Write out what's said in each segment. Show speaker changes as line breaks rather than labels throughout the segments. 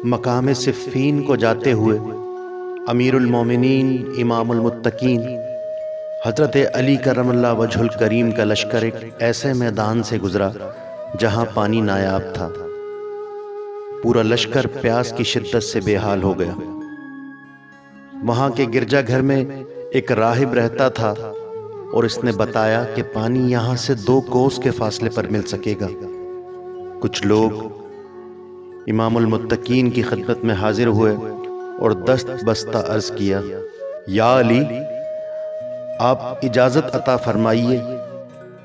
مقام صفین کو جاتے ہوئے امیر المومنین امام المتقین حضرت علی کرم اللہ وجہ الکریم کا لشکر ایک ایسے میدان سے گزرا جہاں پانی نایاب تھا۔ پورا لشکر پیاس کی شدت سے بے حال ہو گیا۔ وہاں کے گرجا گھر میں ایک راہب رہتا تھا اور اس نے بتایا کہ پانی یہاں سے 2 کوس کے فاصلے پر مل سکے گا۔ کچھ لوگ امام المتقین کی خدمت میں حاضر ہوئے اور دست بستہ عرض کیا، یا علی، آپ اجازت عطا فرمائیے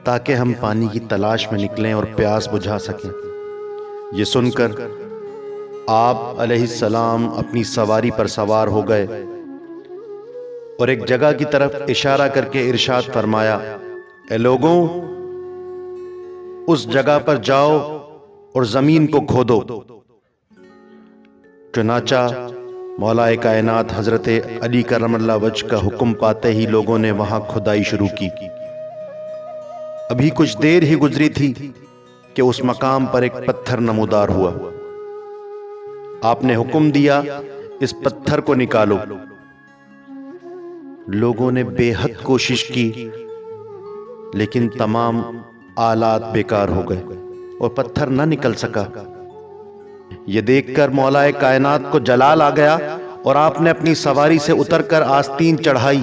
تاکہ ہم پانی کی تلاش میں نکلیں اور پیاس بجھا سکیں۔ یہ سن کر آپ علیہ السلام اپنی سواری پر سوار ہو گئے اور ایک جگہ کی طرف اشارہ کر کے ارشاد فرمایا، اے لوگوں، اس جگہ پر جاؤ اور زمین کو کھودو۔ چنانچہ مولا کائنات حضرت علی کرم اللہ وجہ کا حکم پاتے ہی لوگوں نے وہاں کھدائی شروع کی۔ ابھی کچھ دیر ہی گزری تھی کہ اس مقام پر ایک پتھر نمودار ہوا۔ آپ نے حکم دیا، اس پتھر کو نکالو۔ لوگوں نے بے حد کوشش کی لیکن تمام آلات بیکار ہو گئے اور پتھر نہ نکل سکا۔ یہ دیکھ کر مولا کائنات کو جلال آ گیا اور آپ نے اپنی سواری سے اتر کر آستین چڑھائی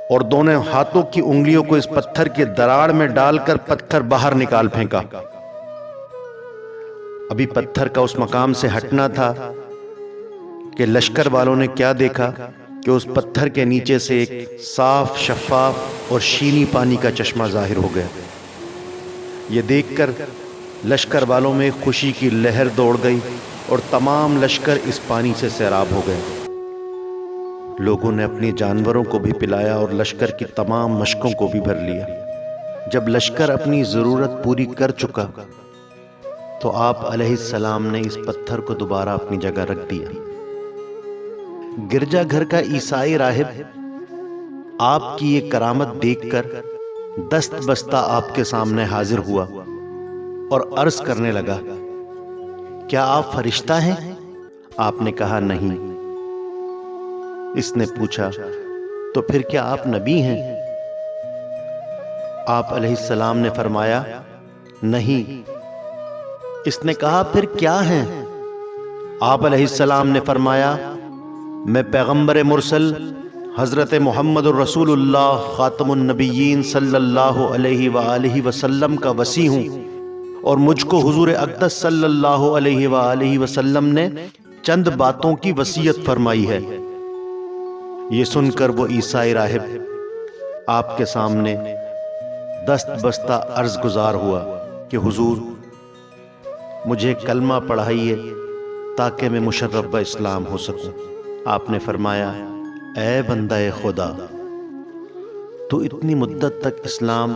اور دونوں ہاتھوں کی انگلیوں کو اس پتھر کے دراڑ میں ڈال کر پتھر باہر نکال پھینکا۔ ابھی پتھر کا اس مقام سے ہٹنا تھا کہ لشکر والوں نے کیا دیکھا کہ اس پتھر کے نیچے سے ایک صاف، شفاف اور شینی پانی کا چشمہ ظاہر ہو گیا۔ یہ دیکھ کر لشکر والوں میں خوشی کی لہر دوڑ گئی اور تمام لشکر اس پانی سے سیراب ہو گئے۔ لوگوں نے اپنی جانوروں کو بھی پلایا اور لشکر کی تمام مشکوں کو بھی بھر لیا۔ جب لشکر اپنی ضرورت پوری کر چکا تو آپ علیہ السلام نے اس پتھر کو دوبارہ اپنی جگہ رکھ دیا۔ گرجا گھر کا عیسائی راہب آپ کی یہ کرامت دیکھ کر دست بستہ آپ کے سامنے حاضر ہوا اور عرض کرنے لگا، کیا آپ فرشتہ ہیں؟ آپ نے کہا نہیں۔ اس نے پوچھا، تو پھر کیا آپ نبی ہیں؟ آپ علیہ السلام نے فرمایا، نہیں۔ اس نے کہا، پھر کیا ہیں؟ آپ علیہ السلام نے فرمایا، میں پیغمبر مرسل حضرت محمد الرسول اللہ خاتم النبیین صلی اللہ علیہ وآلہ وسلم کا وصی ہوں اور مجھ کو حضور اقدس صلی اللہ علیہ وآلہ وسلم نے چند باتوں کی وصیت فرمائی ہے۔ یہ سن کر وہ عیسائی راہب آپ کے سامنے دست بستہ عرض گزار ہوا کہ حضور، مجھے کلمہ پڑھائیے تاکہ میں مشرف بہ اسلام ہو سکوں۔ آپ نے فرمایا، اے بندہ خدا، تو اتنی مدت تک اسلام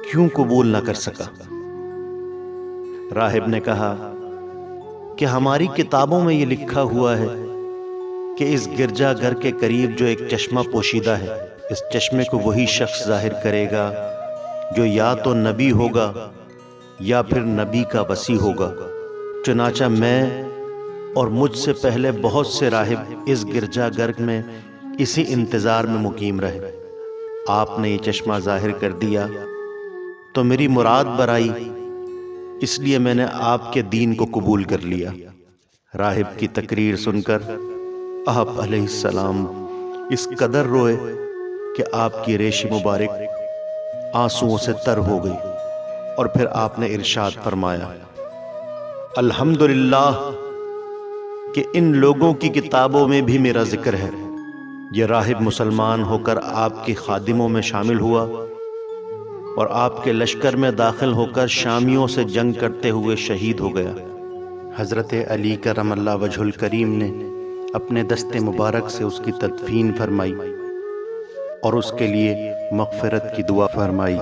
کیوں قبول نہ کر سکا؟ راہب نے کہا کہ ہماری کتابوں میں یہ لکھا ہوا ہے کہ اس گرجا گھر کے قریب جو ایک چشمہ پوشیدہ ہے، اس چشمے کو وہی شخص ظاہر کرے گا جو یا تو نبی ہوگا یا پھر نبی کا وصی ہوگا۔ چنانچہ میں اور مجھ سے پہلے بہت سے راہب اس گرجا گھر میں اسی انتظار میں مقیم رہے۔ آپ نے یہ چشمہ ظاہر کر دیا تو میری مراد برائی، اس لیے میں نے آپ کے دین کو قبول کر لیا۔ راہب کی تقریر سن کر آپ علیہ السلام اس قدر روئے کہ آپ کی ریش مبارک آنسوؤں سے تر ہو گئی، اور پھر آپ نے ارشاد فرمایا، الحمدللہ کہ ان لوگوں کی کتابوں میں بھی میرا ذکر ہے۔ یہ راہب مسلمان ہو کر آپ کی خادموں میں شامل ہوا اور آپ کے لشکر میں داخل ہو کر شامیوں سے جنگ کرتے ہوئے شہید ہو گیا۔ حضرت علی کرم اللہ وجہ الکریم نے اپنے دست مبارک سے اس کی تدفین فرمائی اور اس کے لیے مغفرت کی دعا فرمائی۔